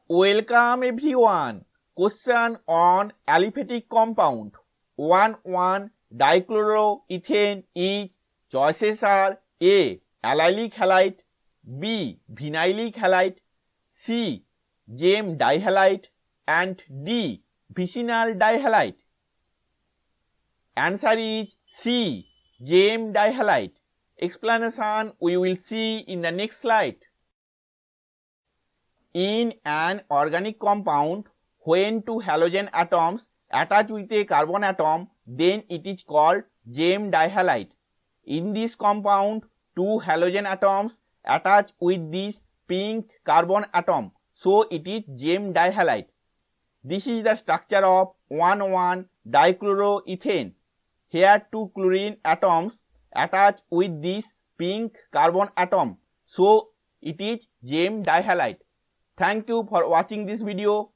Welcome everyone. Question on aliphatic compound. 1,1 dichloroethane is. Choices are A. Allylic halide, B. Vinylic halide, C. Gem dihalide, and D. Vicinal dihalide. Answer is C. Gem dihalide. Explanation we will see in the next slide. In an organic compound, when two halogen atoms attach with a carbon atom, then it is called gem dihalide. In this compound, two halogen atoms attach with this pink carbon atom, so it is gem dihalide. This is the structure of 1,1 dichloroethane. Here two chlorine atoms attach with this pink carbon atom, so it is gem dihalide. Thank you for watching this video.